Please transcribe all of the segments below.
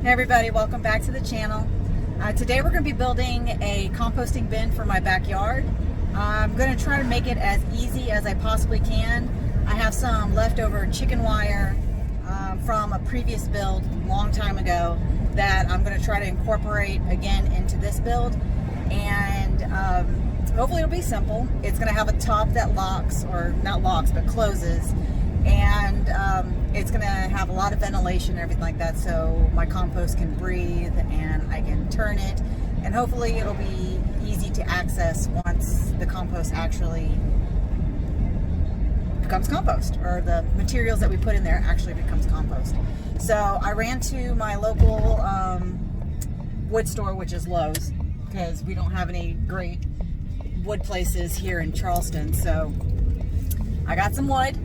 Hey everybody, welcome back to the channel. Today we're going to be building a composting bin for my backyard. I'm going to try to make it as easy as I possibly can. I have some leftover chicken wire from a previous build a long time ago that I'm going to try to incorporate again into this build, and hopefully it'll be simple. It's going to have a top that locks, or not locks, but closes, and it's going to have a lot of ventilation and everything like that, so my compost can breathe and I can turn it, and hopefully it'll be easy to access once the compost actually becomes compost, or the materials that we put in there actually becomes compost. So I ran to my local wood store, which is Lowe's, because we don't have any great wood places here in Charleston. So I got some wood.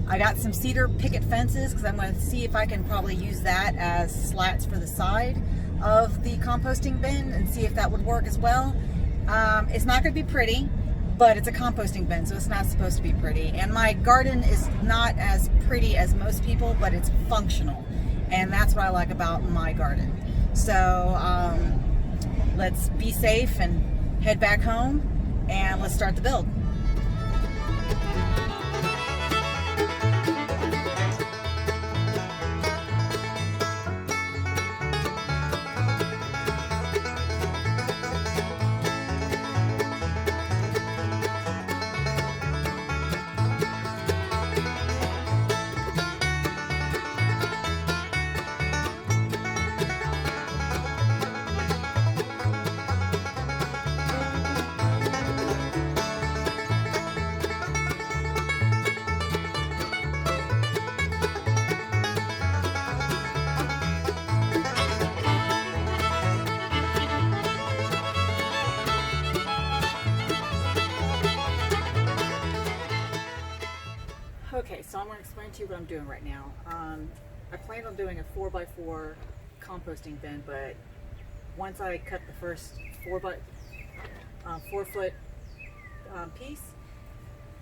I got some cedar picket fences because I'm going to see if I can probably use that as slats for the side of the composting bin and see if that would work as well. It's not going to be pretty, but it's a composting bin, so it's not supposed to be pretty. And my garden is not as pretty as most people, but it's functional. And that's what I like about my garden. So let's be safe and head back home, and let's start the build. Okay, so I'm going to explain to you what I'm doing right now. I plan on doing a 4x4 composting bin, but once I cut the first 4 foot piece,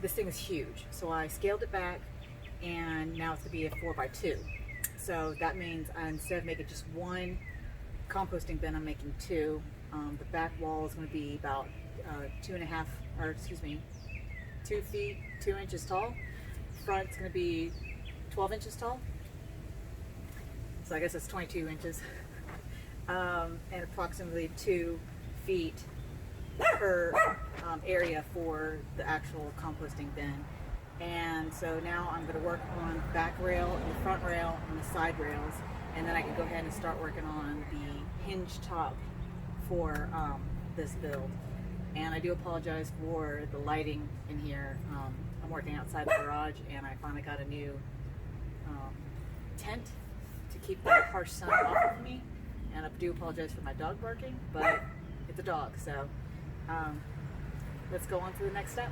this thing is huge. So I scaled it back, and now it's going to be a 4x2. So that means instead of making just one composting bin, I'm making two. The back wall is going to be about 2 feet 2 inches tall. Front's going to be 12 inches tall, so I guess it's 22 inches, and approximately 2 feet per area for the actual composting bin. And so now I'm going to work on the back rail and the front rail and the side rails, and then I can go ahead and start working on the hinge top for this build. And I do apologize for the lighting in here. I'm working outside the garage, and I finally got a new tent to keep the harsh sun off of me. And I do apologize for my dog barking, but it's a dog, so let's go on to the next step.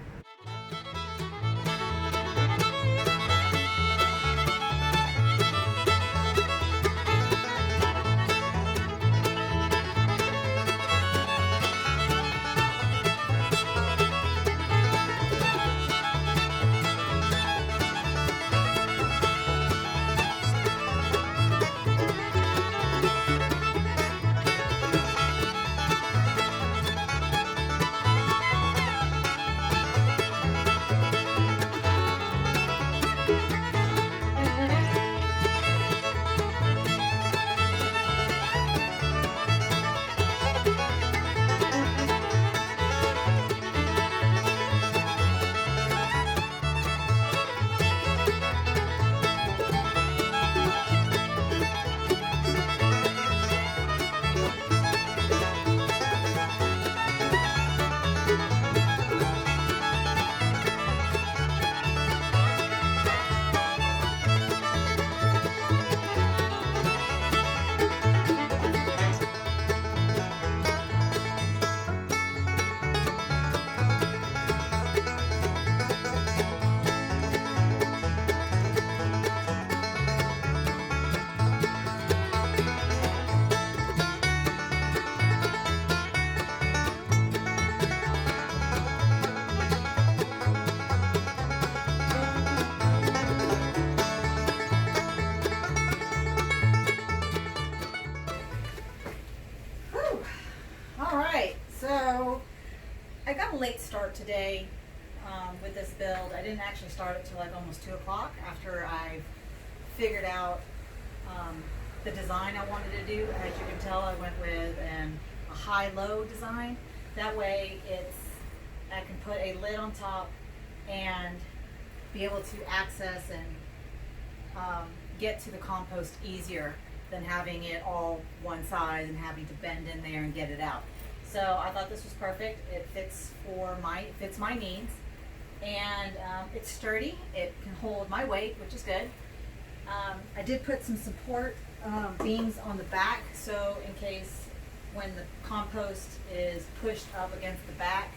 today with this build. I didn't actually start it till like almost 2 o'clock after I figured out the design I wanted to do. As you can tell, I went with a high-low design. That way I can put a lid on top and be able to access and get to the compost easier than having it all one size and having to bend in there and get it out. So I thought this was perfect. It fits my needs, and it's sturdy. It can hold my weight, which is good. I did put some support beams on the back, so in case when the compost is pushed up against the back,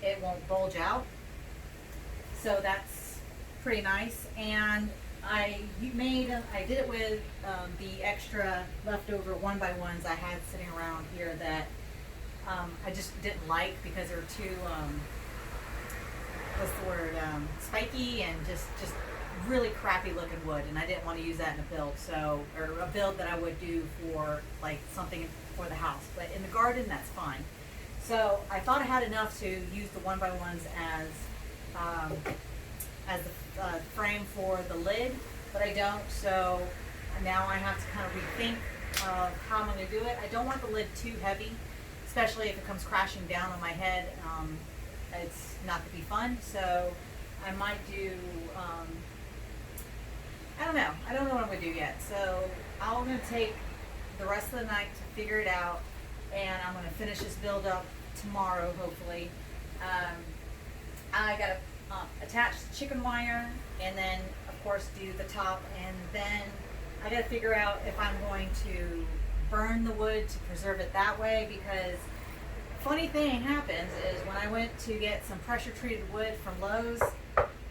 it won't bulge out. So that's pretty nice. And I did it with the extra leftover 1x1s I had sitting around here that I just didn't like because they were too spiky and just really crappy looking wood, and I didn't want to use that in a build, or a build that I would do for like something for the house. But in the garden, that's fine. So I thought I had enough to use the 1x1s as the frame for the lid, but I don't. So now I have to kind of rethink of how I'm going to do it. I don't want the lid too heavy, especially if it comes crashing down on my head. It's not going to be fun. So I might do, I don't know what I'm going to do yet. So I'm going to take the rest of the night to figure it out, and I'm going to finish this build up tomorrow, hopefully. I got to attach the chicken wire, and then of course do the top, and then I got to figure out if I'm going to burn the wood to preserve it that way, because funny thing happens is when I went to get some pressure treated wood from Lowe's,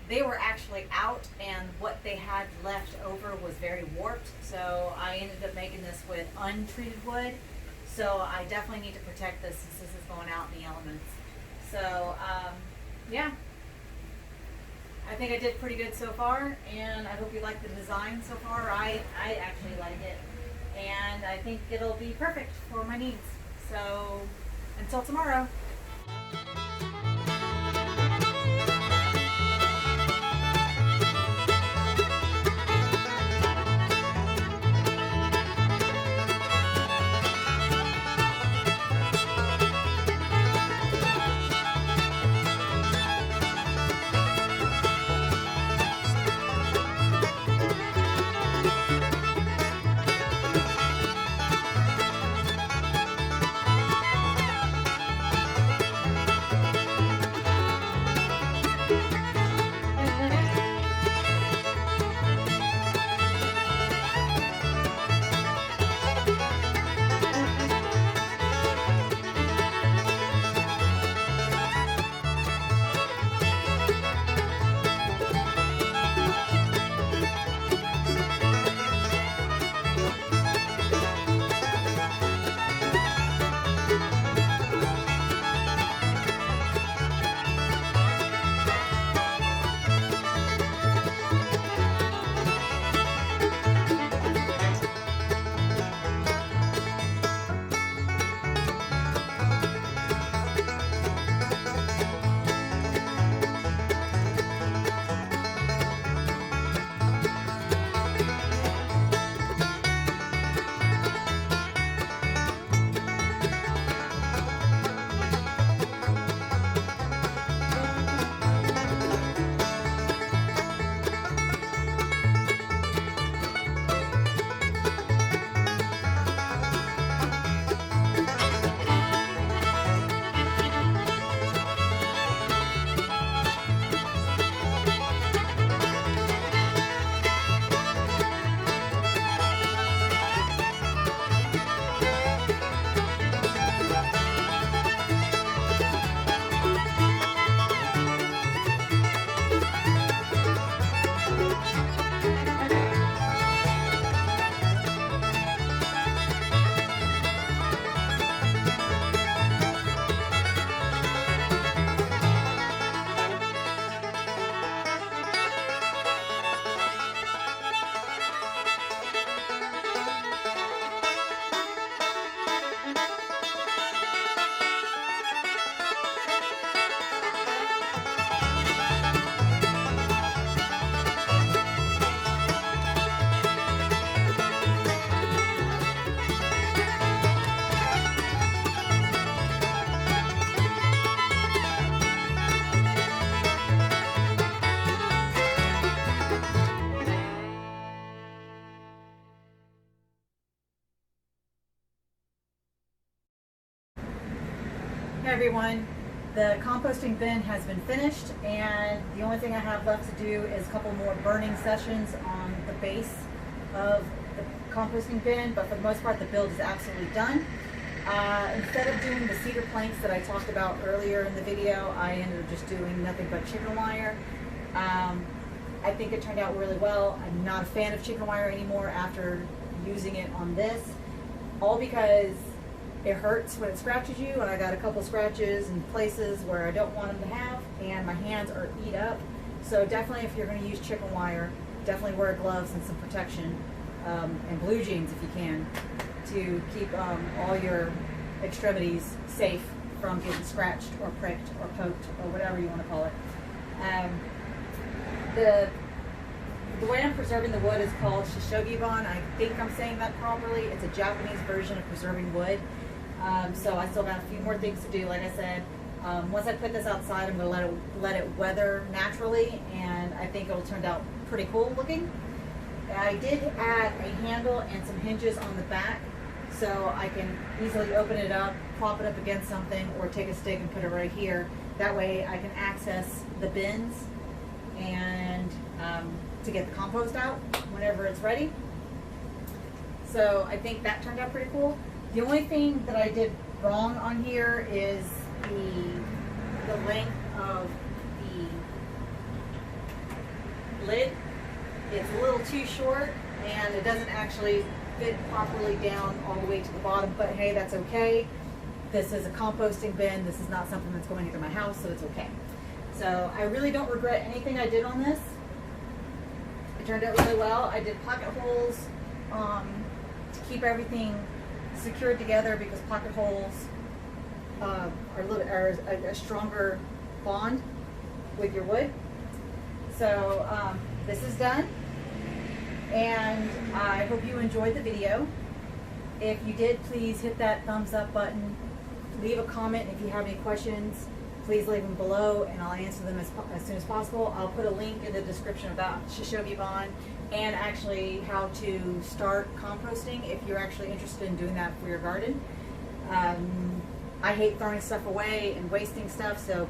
they were actually out, and what they had left over was very warped, so I ended up making this with untreated wood. So I definitely need to protect this since this is going out in the elements. So yeah, I think I did pretty good so far, and I hope you like the design so far. I actually like it, and I think it'll be perfect for my needs. So until tomorrow. Hey everyone, the composting bin has been finished, and the only thing I have left to do is a couple more burning sessions on the base of the composting bin, but for the most part the build is absolutely done. Instead of doing the cedar planks that I talked about earlier in the video, I ended up just doing nothing but chicken wire. I think it turned out really well. I'm not a fan of chicken wire anymore after using it on this, all because it hurts when it scratches you, and I got a couple scratches in places where I don't want them to have, and my hands are eat up. So definitely, if you're going to use chicken wire, definitely wear gloves and some protection, and blue jeans if you can, to keep all your extremities safe from getting scratched or pricked or poked or whatever you want to call it. The way I'm preserving the wood is called shishogi-ban. I think I'm saying that properly. It's a Japanese version of preserving wood. So I still got a few more things to do. Like I said, once I put this outside, I'm going to let it weather naturally, and I think it'll turn out pretty cool looking. I did add a handle and some hinges on the back, so I can easily open it up, prop it up against something, or take a stick and put it right here. That way I can access the bins and to get the compost out whenever it's ready. So I think that turned out pretty cool. The only thing that I did wrong on here is the length of the lid. It's a little too short, and it doesn't actually fit properly down all the way to the bottom, but hey, that's okay. This is a composting bin. This is not something that's going into my house, so it's okay. So I really don't regret anything I did on this. It turned out really well. I did pocket holes to keep everything secured together, because pocket holes are a stronger bond with your wood. So this is done, and I hope you enjoyed the video. If you did, please hit that thumbs up button. Leave a comment if you have any questions. Please leave them below, and I'll answer them as soon as possible. I'll put a link in the description about shishogi-ban and actually how to start composting if you're actually interested in doing that for your garden. I hate throwing stuff away and wasting stuff, so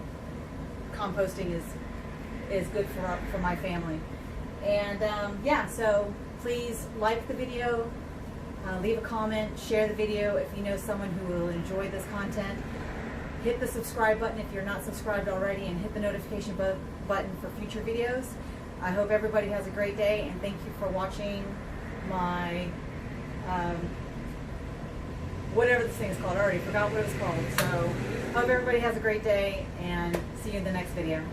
composting is good for my family. And yeah, so please like the video, leave a comment, share the video if you know someone who will enjoy this content. Hit the subscribe button if you're not subscribed already, and hit the notification button for future videos. I hope everybody has a great day, and thank you for watching my, whatever this thing is called. I already forgot what it was called. So hope everybody has a great day, and see you in the next video.